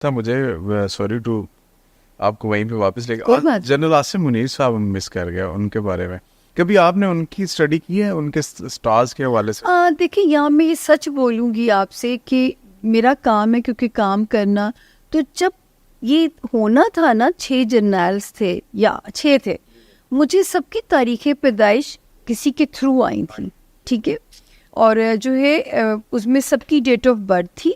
تھا مجھے sorry to آپ کو وہیں پہ واپس لے کوئی کے بات جنرل عاصم منیر صاحب ہم مس کر گئے ان کے بارے میں. کبھی آپ نے ان کی اسٹڈی کی ہے ان کے اسٹارز کے حوالے سے؟ دیکھیں یہاں میں یہ سچ بولوں گی آپ سے کہ میرا کام ہے کیونکہ کام کرنا. تو جب یہ ہونا تھا نا 6 جرنیلز تھے یا 6 تھے, مجھے سب کی تاریخ پیدائش کسی کے تھرو آئی تھی, ٹھیک ہے, اور جو ہے اس میں سب کی ڈیٹ آف برتھ تھی,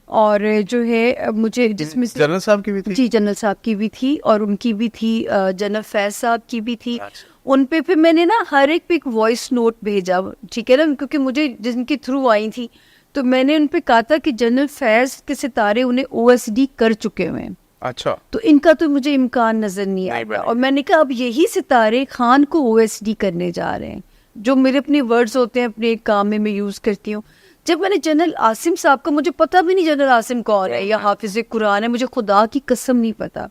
اور جو ہے مجھے جس میں سے جنرل صاحب کی بھی تھی؟ جی جنرل صاحب کی بھی تھی, اور ان کی بھی تھی, جنرل فیض صاحب کی بھی تھی. ان پہ پھر میں نے نا ہر ایک پہ ایک وائس نوٹ بھیجا, ٹھیک ہے نا, کیونکہ مجھے جن کے تھرو آئی تھی تو میں نے ان پہ کہا تھا کہ جنرل فیض کے ستارے انہیں OSD کر چکے ہوئے ہیں. اچھا, تو ان کا تو مجھے امکان نظر نہیں آیا, اور میں نے کہا اب یہی ستارے خان کو OSD کرنے جا رہے ہیں, جو میرے اپنے ورڈز ہوتے ہیں اپنے ایک کام میں یوز کرتی ہوں. جب میں نے جنرل عاصم صاحب کا, مجھے پتہ بھی نہیں جنرل عاصم کون ہے یا حافظ قرآن ہے, مجھے خدا کی قسم نہیں پتا.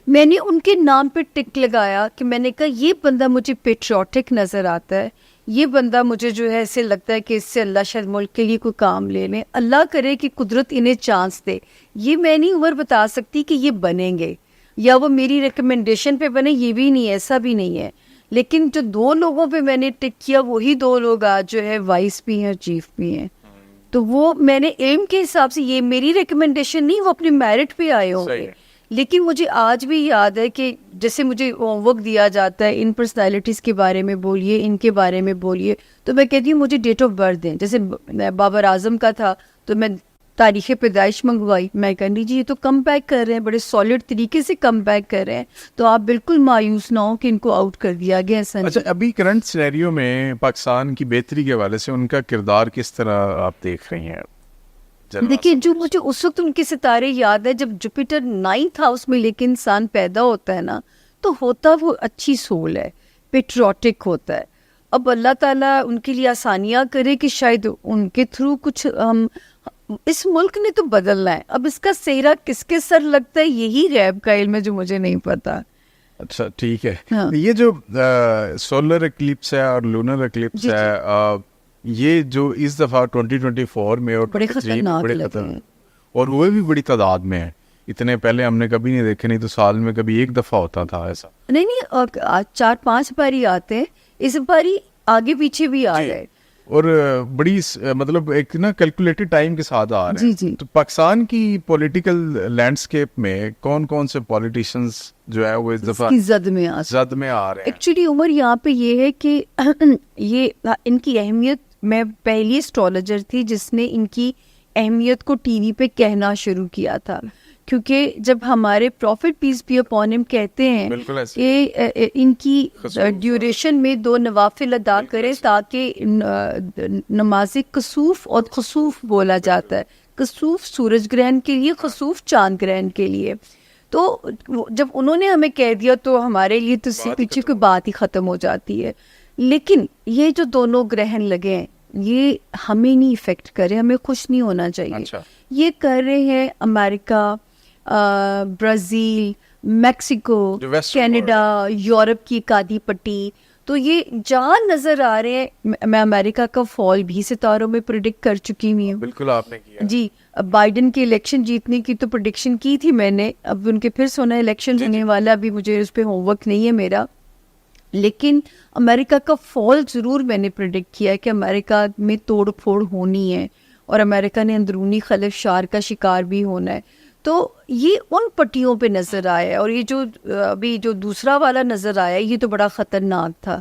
میں نے ان کے نام پہ ٹک لگایا کہ میں نے کہا یہ بندہ مجھے پیٹریوٹک نظر آتا ہے, یہ بندہ مجھے جو ہے ایسے لگتا ہے کہ اس سے اللہ شاید ملک کے لیے کوئی کام لے لیں, اللہ کرے کہ قدرت انہیں چانس دے. یہ میں نہیں عمر بتا سکتی کہ یہ بنیں گے یا وہ میری ریکمنڈیشن پہ بنے, یہ بھی نہیں, ایسا بھی نہیں ہے. لیکن جو 2 لوگوں پہ میں نے ٹک کیا وہی 2 لوگ آج جو ہے وائس بھی ہیں, چیف بھی ہیں. تو وہ میں نے علم کے حساب سے, یہ میری ریکمنڈیشن نہیں, وہ اپنے میرٹ پہ آئے ہوں گے. لیکن مجھے آج بھی یاد ہے کہ جیسے مجھے ہوم ورک دیا جاتا ہے ان پرسنالٹیز کے بارے میں بولیے, ان کے بارے میں بولیے, تو میں کہتی ہوں مجھے ڈیٹ آف برتھ دیں. جیسے بابر اعظم کا تھا تو میں تاریخ پیدائش منگوائی, میں کہنی جی یہ تو کم بیک کر رہے ہیں, بڑے سالڈ طریقے سے کم بیک کر رہے ہیں, تو آپ بالکل مایوس نہ ہو کہ ان کو آؤٹ کر دیا گیا. اچھا, ابھی کرنٹ سینیریو میں پاکستان کی بہتری کے حوالے سے ان کا کردار کس طرح آپ دیکھ رہی ہیں؟ دیکھیے جو مجھے اس وقت ان کے ستارے یاد ہے جب جوپیٹر 9th ہاؤس میں لے کے انسان پیدا ہوتا ہے نا, تو ہوتا وہ اچھی سول ہے, پیٹریوٹک ہوتا ہے. اب اللہ تعالیٰ ان کے لیے آسانیاں کرے کہ شاید ان کے تھرو کچھ ہم, اس ملک نے تو بدلنا ہے. اب اس کا سہرا کس کے سر لگتا ہے یہی غیب کا علم ہے جو مجھے نہیں پتا. اچھا ٹھیک ہے. یہ جو سولر ایکلپس ہے اور لونر ایکلپس ہے, یہ جو اس دفعہ 2024 میں اور بڑے خطرناک لگے ہیں, اور وہ بھی بڑی تعداد میں ہیں. اتنے پہلے ہم نے کبھی نہیں دیکھے, نہیں تو سال میں کبھی ایک دفعہ ہوتا تھا ایسا. نہیں 4-5 باری آتے ہیں, اس باری آگے پیچھے بھی آ گئے, اور بڑی مطلب ایک نا کیلکولیٹڈ ٹائم کے ساتھ آ رہے ہیں. جی. تو پاکستان کی پولیٹیکل لینڈسکیپ میں کون کون سے پولیٹیشنز جو ہے وہ اس دفعہ زد میں آ رہے ہیں؟ ایکچولی عمر یہاں پہ یہ ہے کہ یہ ان کی اہمیت, میں پہلی اسٹرالوجر تھی جس نے ان کی اہمیت کو ٹی وی پہ کہنا شروع کیا تھا, کیونکہ جب ہمارے profit piece be upon him کہتے ہیں کہ ان کی ڈیوریشن میں 2 نوافل ادا کریں تاکہ نماز کسوف اور خسوف بولا جاتا ہے, کسوف سورج گرہن کے لیے, خسوف چاند گرہن کے لیے. تو جب انہوں نے ہمیں کہہ دیا تو ہمارے لیے تو اس سے پیچھے کوئی بات ہی ختم ہو جاتی ہے. لیکن یہ جو دونوں گرہن لگے ہیں یہ ہمیں نہیں افیکٹ کرے, ہمیں خوش نہیں ہونا چاہیے. یہ کر رہے ہیں امریکہ, برازیل, میکسیکو, کینیڈا, یورپ کی ایک آدھی پٹی. تو یہ جہاں نظر آ رہے ہیں, میں امریکہ کا فال بھی ستاروں میں پریڈکٹ کر چکی ہوئی ہوں. بالکل آپ نے کیا جی. بائیڈن کے الیکشن جیتنے کی تو پریڈکشن کی تھی میں نے, اب ان کے پھر سونا الیکشن ہونے والا, بھی مجھے اس پہ ہوم ورک نہیں ہے میرا, لیکن امریکہ کا فال ضرور میں نے پریڈکٹ کیا ہے کہ امریکہ میں توڑ پھوڑ ہونی ہے اور امریکہ نے اندرونی خلفشار کا شکار بھی ہونا ہے. تو یہ ان پٹیوں پہ نظر آیا ہے, اور یہ جو ابھی جو دوسرا والا نظر آیا یہ تو بڑا خطرناک تھا.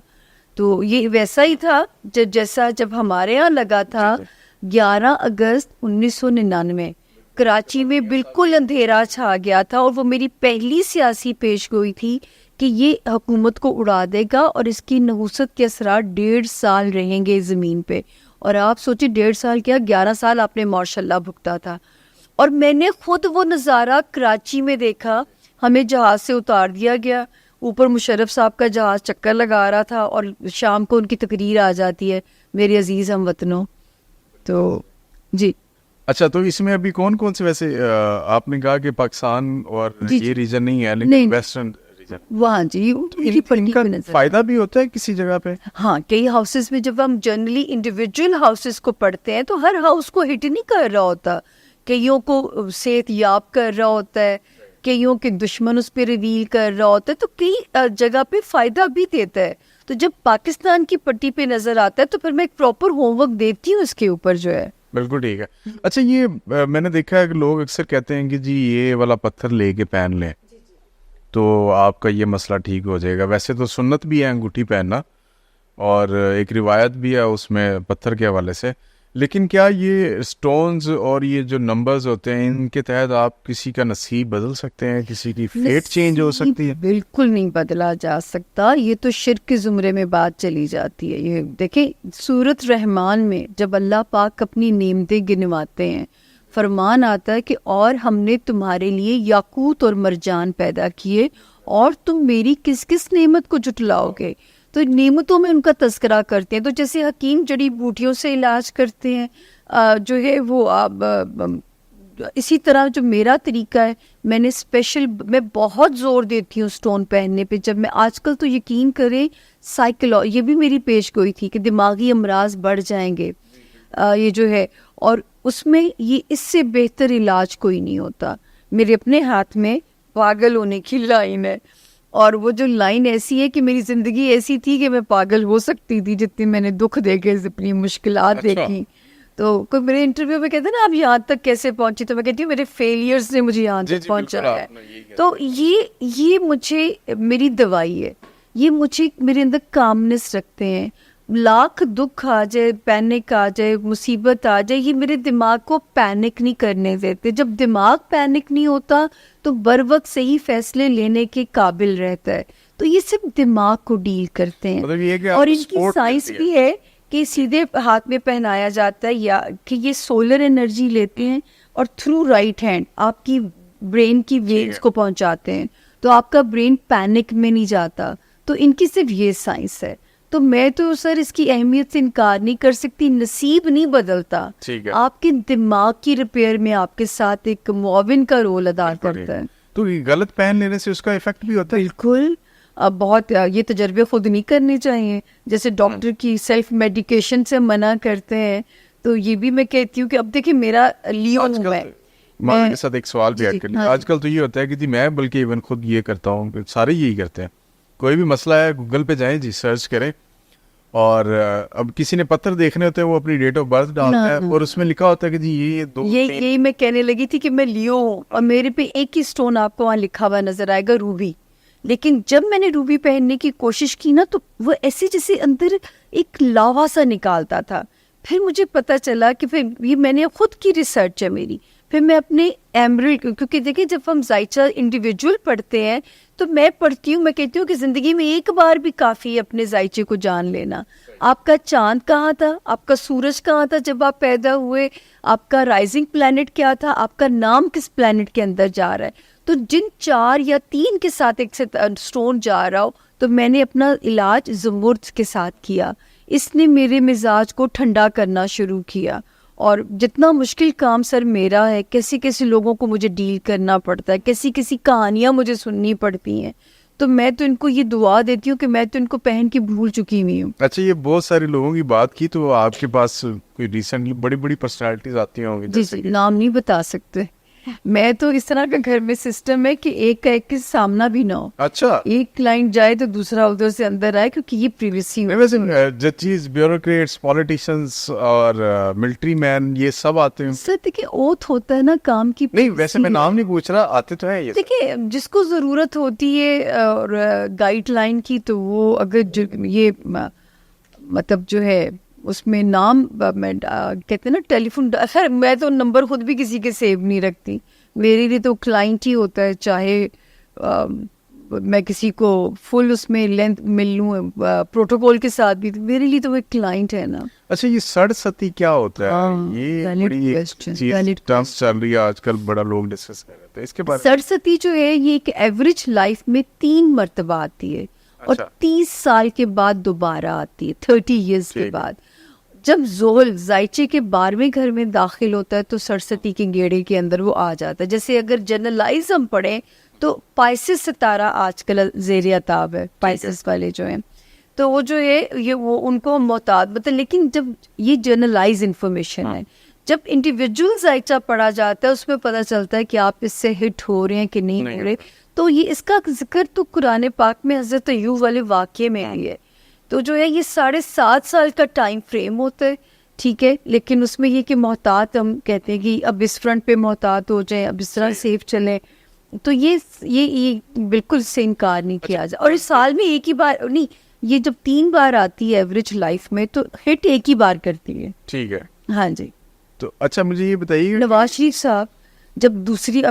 تو یہ ویسا ہی تھا جیسا جب ہمارے ہاں لگا تھا 11 اگست 1999 کراچی میں بالکل اندھیرا چھا گیا تھا, اور وہ میری پہلی سیاسی پیش گوئی تھی کہ یہ حکومت کو اڑا دے گا اور اس کی نحوست کے اثرات 1.5 سال رہیں گے زمین پہ. اور آپ سوچیں 1.5 سال کیا 11 سال آپ نے ماشاء اللہ بھگتا تھا. اور میں نے خود وہ نظارہ کراچی میں دیکھا, ہمیں جہاز سے اتار دیا گیا, اوپر مشرف صاحب کا جہاز چکر لگا رہا تھا اور شام کو ان کی تقریر آ جاتی ہے میرے عزیز ہم وطنوں. تو جی اچھا, تو اس میں ابھی کون کون سے, ویسے آپ نے کہا کہ پاکستان اور یہ ریجن نہیں ہے لیکن ویسٹرن وہاں جی ان کا فائدہ بھی ہوتا ہے کسی جگہ پہ. ہاں, کئی ہاؤسز میں جب ہم جنرلی انڈیویجول ہاؤسز کو پڑھتے ہیں تو ہر ہاؤس کو ہٹ نہیں کر رہا ہوتا, کئیوں کو صحت یاب کر رہا ہوتا ہے, کئیوں کے دشمن اس پہ ریویل کر رہا ہوتا ہے, تو کئی جگہ پہ فائدہ بھی دیتا ہے. تو جب پاکستان کی پٹی پہ نظر آتا ہے تو پھر میں ایک پراپر ہوم ورک دیتی ہوں اس کے اوپر جو ہے. بالکل ٹھیک ہے. اچھا یہ میں نے دیکھا ہے کہ لوگ اکثر کہتے ہیں کہ جی یہ والا پتھر لے کے پہن لیں تو آپ کا یہ مسئلہ ٹھیک ہو جائے گا. ویسے تو سنت بھی ہے انگوٹھی پہننا, اور ایک روایت بھی ہے اس میں پتھر کے حوالے سے, لیکن کیا یہ سٹونز اور یہ جو نمبرز ہوتے ہیں ان کے تحت آپ کسی کا نصیب بدل سکتے ہیں, کسی کی فیٹ چینج ہو سکتی ہے؟ بالکل نہیں بدلا جا سکتا, یہ تو شرک کے زمرے میں بات چلی جاتی ہے. یہ دیکھیں سورۃ رحمان میں جب اللہ پاک اپنی نعمتیں گنواتے ہیں, فرمان آتا ہے کہ اور ہم نے تمہارے لیے یاقوت اور مرجان پیدا کیے اور تم میری کس کس نعمت کو جھٹلاؤ گے. تو نعمتوں میں ان کا تذکرہ کرتے ہیں. تو جیسے حکیم جڑی بوٹیوں سے علاج کرتے ہیں جو ہے وہ اسی طرح جو میرا طریقہ ہے, میں نے میں بہت زور دیتی ہوں سٹون پہننے پہ. جب میں آج کل تو یقین کریں یہ بھی میری پیش گوئی تھی کہ دماغی امراض بڑھ جائیں گے یہ جو ہے, اور اس میں یہ اس سے بہتر علاج کوئی نہیں ہوتا. میرے اپنے ہاتھ میں پاگل ہونے کی لائن ہے, اور وہ جو لائن ایسی ہے کہ میری زندگی ایسی تھی کہ میں پاگل ہو سکتی تھی جتنی میں نے دکھ دیکھے, اپنی مشکلات دیکھی. تو کوئی میرے انٹرویو میں کہتے ہیں نا آپ یہاں تک کیسے پہنچی, تو میں کہتی ہوں میرے فیلیئرز نے مجھے یہاں تک پہنچایا ہے. تو یہ مجھے میری دوائی ہے, یہ مجھے میرے اندر کامنس رکھتے ہیں. لاکھ دکھ آ جائے, پینک آ جائے, مصیبت آ جائے, یہ میرے دماغ کو پینک نہیں کرنے دیتے. جب دماغ پینک نہیں ہوتا تو بر وقت صحیح فیصلے لینے کے قابل رہتا ہے. تو یہ صرف دماغ کو ڈیل کرتے ہیں, اور ان کی سائنس بھی ہے کہ سیدھے ہاتھ میں پہنایا جاتا ہے, یا کہ یہ سولر انرجی لیتے ہیں اور تھرو رائٹ ہینڈ آپ کی برین کی ویوز کو پہنچاتے ہیں, تو آپ کا برین پینک میں نہیں جاتا. تو ان کی صرف یہ سائنس ہے. تو میں تو سر اس کی اہمیت سے انکار نہیں کر سکتی. نصیب نہیں بدلتا, آپ کے دماغ کی ریپیئر میں آپ کے ساتھ ایک معاون کا رول ادا کرتا ہے. تو غلط پہن لینے سے اس کا ایفیکٹ بھی ہوتا ہے؟ بالکل. اب بہت یہ تجربے خود نہیں کرنے چاہیے. جیسے ڈاکٹر کی سیلف میڈیکیشن سے منع کرتے ہیں, تو یہ بھی میں کہتی ہوں کہ اب دیکھیں میرا لیو ہوں میں کے ساتھ ایک سوال بھی ایڈ کر لیں. آج کل تو یہ ہوتا ہے کہ جی میں بلکہ ایون خود یہ کرتا ہوں, سارے یہی کرتے ہیں, کوئی بھی مسئلہ ہے گوگل پہ جائیں جی, سرچ کریں, اور اب کسی نے پتھر دیکھنے ہوتے ہیں وہ اپنی ڈیٹ آف برتھ ڈالتا ہے اور اس میں لکھا ہوتا ہے کہ جی یہ دو. یہی میں کہنے لگی تھی کہ میں لیو ہوں, اور میرے پہ ایک ہی سٹون آپ کو وہاں لکھا ہوا نظر آئے گا, روبی. لیکن جب میں نے روبی پہننے کی کوشش کی نا, تو وہ ایسے جیسے اندر ایک لاوا سا نکالتا تھا. پھر مجھے پتا چلا کہ پھر یہ میں نے خود کی ریسرچ ہے میری. پھر میں اپنے ایمرلڈ, کیونکہ دیکھیں جب ہم ذائچہ انڈیویجول پڑھتے ہیں تو میں پڑھتی ہوں, میں کہتی ہوں کہ زندگی میں ایک بار بھی کافی ہے اپنے ذائچے کو جان لینا. آپ کا چاند کہاں تھا, آپ کا سورج کہاں تھا جب آپ پیدا ہوئے, آپ کا رائزنگ پلانٹ کیا تھا, آپ کا نام کس پلانٹ کے اندر جا رہا ہے. تو جن 4 یا 3 کے ساتھ ایک سٹون جا رہا ہو, تو میں نے اپنا علاج زمرد کے ساتھ کیا. اس نے میرے مزاج کو ٹھنڈا کرنا شروع کیا. اور جتنا مشکل کام سر میرا ہے, کیسے کیسے لوگوں کو مجھے ڈیل کرنا پڑتا ہے, کیسی کیسی کہانیاں مجھے سننی پڑتی ہیں, تو میں تو ان کو یہ دعا دیتی ہوں کہ میں تو ان کو پہن کے بھول چکی ہوئی ہوں. اچھا یہ بہت سارے لوگوں کی بات کی, تو آپ کے پاس کوئی ریسنٹلی بڑی بڑی پرسنالٹیز آتی ہوں گی؟ جی نام نہیں بتا سکتے. میں تو اس طرح کا گھر میں سسٹم ہے کہ ایک کا ایک کے سامنا بھی نہ ہو. اچھا, ایک کلائنٹ جائے تو دوسرا ادھر سے اندر آئے, کیونکہ یہ پریویسی. ویسے ججز, بیوروکریٹس, پولیٹیشینز اور ملٹری مین یہ سب آتے ہیں سر. دیکھیں اوتھ ہوتا ہے نا کام کی. نہیں ویسے میں نام نہیں پوچھ رہا, آتے تو ہیں یہ. دیکھیں جس کو ضرورت ہوتی ہے اور گائیڈ لائن کی, تو وہ اگر یہ مطلب جو ہے اس میں نام میں کہتے ہیں نا ٹیلی فون, خیر میں تو نمبر خود بھی کسی کے سیو نہیں رکھتی. میرے لیے تو کلائنٹ ہی ہوتا ہے, چاہے میں کسی کو فل اس میں لینتھ مل لوں پروٹوکول کے ساتھ بھی, میرے لیے تو وہ ایک کلائنٹ ہے نا. اچھا یہ سڑ ستی کیا ہوتا ہے؟ یہ بڑی ٹرمس چل رہی ہے آج کل, بڑا لوگ ڈسکس کر رہے تھے اس کے بارے. سڑ ستی جو ہے یہ ایک ایوریج لائف میں 3 مرتبہ آتی ہے, اور 30 سال کے بعد دوبارہ آتی ہے, 30 ایئرس کے بعد. جب زحل ذائچے کے 12ویں گھر میں داخل ہوتا ہے تو سرستی کے گیڑے کے اندر وہ آ جاتا ہے. جیسے اگر جنرلائز ہم پڑھیں تو پائسس ستارہ آج کل زیر اتاب ہے, پائسس والے جو ہیں, تو وہ جو ہے یہ وہ ان کو محتاط لیکن جب یہ جرنلائز انفارمیشن ہے, جب انڈیویجول ذائقہ پڑھا جاتا ہے اس میں پتہ چلتا ہے کہ آپ اس سے ہٹ ہو رہے ہیں کہ نہیں ہو رہے. تو یہ اس کا ذکر تو قرآن پاک میں حضرت ایوب والے واقعے میں آئی ہے. تو جو ہے یہ 7.5 سال کا ٹائم فریم ہوتا ہے, ٹھیک ہے, لیکن اس میں یہ کہ محتاط, ہم کہتے ہیں کہ اب اس فرنٹ پہ محتاط ہو جائیں, اب اس طرح سیف چلیں. تو یہ بالکل سے انکار نہیں کیا جائے. اور اس سال میں ایک ہی بار نہیں, یہ جب 3 بار آتی ہے ایوریج لائف میں تو ہٹ ایک ہی بار کرتی ہے. ٹھیک ہے. ہاں جی. تو اچھا مجھے یہ بتائیے نواز شریف صاحب جب دوسری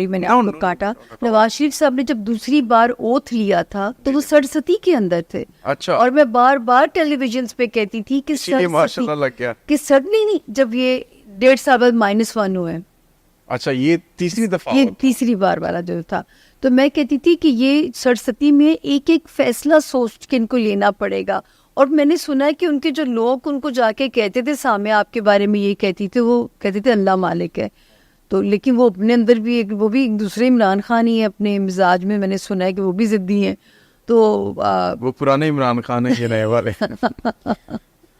میں نے آپ کو کاٹا, نواز شریف صاحب نے جب دوسری بار اوتھ لیا تھا تو وہ سڑستی کے اندر تھے. اچھا. اور میں بار بار ٹیلی ویژنس پہ کہتی تھی کہ نہیں, جب یہ 1.5 سال بعد -1 ہوئے. اچھا, یہ تیسری دفعہ, یہ تیسری بار والا جو تھا, تو میں کہتی تھی کہ یہ سڑستی میں ایک ایک فیصلہ سوچ کے ان کو لینا پڑے گا. اور میں نے سنا ہے کہ ان کے جو لوگ ان کو جا کے کہتے تھے سامنے آپ کے بارے میں یہ کہتی تھے, وہ کہتے تھے اللہ مالک ہے. تو لیکن وہ اپنے اندر بھی وہ بھی ایک دوسرے عمران خان ہی ہے اپنے مزاج میں نے سنا ہے کہ وہ بھی ضدی ہیں. تو وہ پرانے عمران خان ہیں, یہ نئے والے.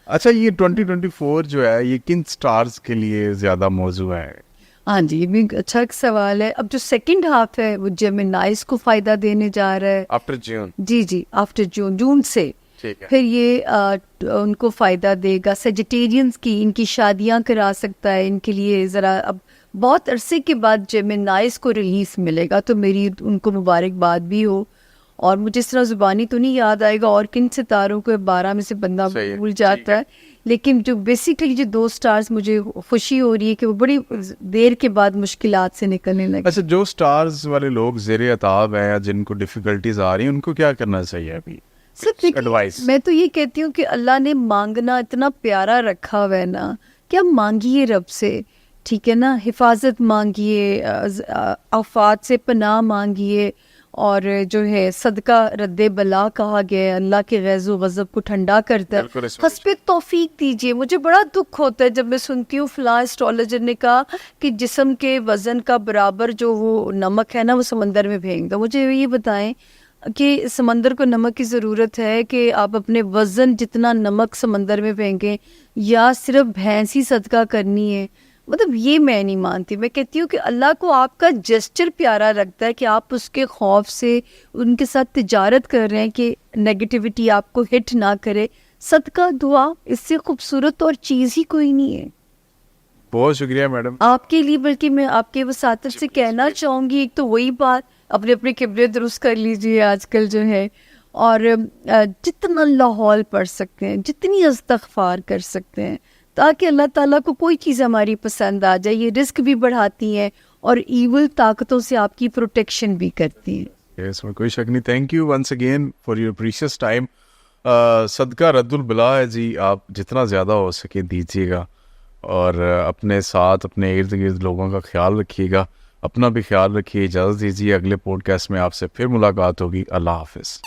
اچھا, یہ 2024 جو ہے یہ کن سٹارز کے لیے زیادہ موضوع ہے؟ ہاں جی, یہ بھی اچھا سوال ہے. اب جو سیکنڈ ہاف ہے وہ جیمنائز کو فائدہ دینے جا رہا ہے آفٹر جون. جی آفٹر جون سے. پھر یہ ان کو فائدہ دے گا. سیجیٹیرینز کی ان کی شادیاں کرا سکتا ہے, ان کے لیے ذرا اب بہت عرصے کے بعد جیمنائز کو ریلیز ملے گا, تو میری ان کو مبارکباد بھی ہو. اور مجھے اس طرح زبانی تو نہیں یاد آئے گا اور کن ستاروں کو 12 میں سے بندہ بھول جاتا ہے, لیکن جو بیسیکلی جو 2 سٹارز مجھے خوشی ہو رہی ہے کہ وہ بڑی دیر کے بعد مشکلات سے نکلنے لگے. اچھا, جو سٹارز والے لوگ زیر عتاب ہیں یا جن کو ڈیفیکلٹیز آ رہی ہیں ان کو کیا کرنا چاہیے ابھی ایڈوائس؟ میں تو یہ کہتی ہوں کہ اللہ نے مانگنا اتنا پیارا رکھا ہوا ہے نا کہ آپ مانگیے رب سے, ٹھیک ہے نا, حفاظت مانگیے, آفات سے پناہ مانگیے, اور جو ہے صدقہ رد بلا کہا گیا ہے, اللہ کے غیظ و غضب کو ٹھنڈا کرتا ہے. حسب توفیق دیجیے. مجھے بڑا دکھ ہوتا ہے جب میں سنتی ہوں فلاں اسٹرالوجر نے کہا کہ جسم کے وزن کا برابر جو وہ نمک ہے نا وہ سمندر میں پھینک دو. مجھے یہ بتائیں کہ سمندر کو نمک کی ضرورت ہے کہ آپ اپنے وزن جتنا نمک سمندر میں پھینکیں, یا صرف بھینس ہی صدقہ کرنی ہے؟ مطلب یہ میں نہیں مانتی. میں کہتی ہوں کہ اللہ کو آپ کا جسچر پیارا لگتا ہے کہ آپ اس کے خوف سے ان کے ساتھ تجارت کر رہے ہیں کہ نیگیٹیوٹی آپ کو ہٹ نہ کرے. صدقہ دعا اس سے خوبصورت اور چیز ہی کوئی نہیں ہے. بہت شکریہ میڈم آپ کے لیے. بلکہ میں آپ کے وساطت سے کہنا چاہوں گی, ایک تو وہی بات, اپنے قبلے درست کر لیجئے آج کل جو ہے, اور جتنا لاہور پڑھ سکتے ہیں, جتنی استغفار کر سکتے ہیں, تاکہ اللہ تعالیٰ کو کوئی چیز ہماری پسند آ جائے. یہ رزق بھی بڑھاتی ہیں اور ایول طاقتوں سے آپ کی پروٹیکشن بھی کرتی ہیں. اس میں کوئی شک نہیں. Thank you once again for your precious time. صدقہ رد البلا ہے جی, آپ جتنا زیادہ ہو سکے دیجیے گا, اور اپنے ساتھ اپنے ارد گرد لوگوں کا خیال رکھیے گا, اپنا بھی خیال رکھیے. اجازت دیجیے, اگلے پوڈ کاسٹ میں آپ سے پھر ملاقات ہوگی. اللہ حافظ.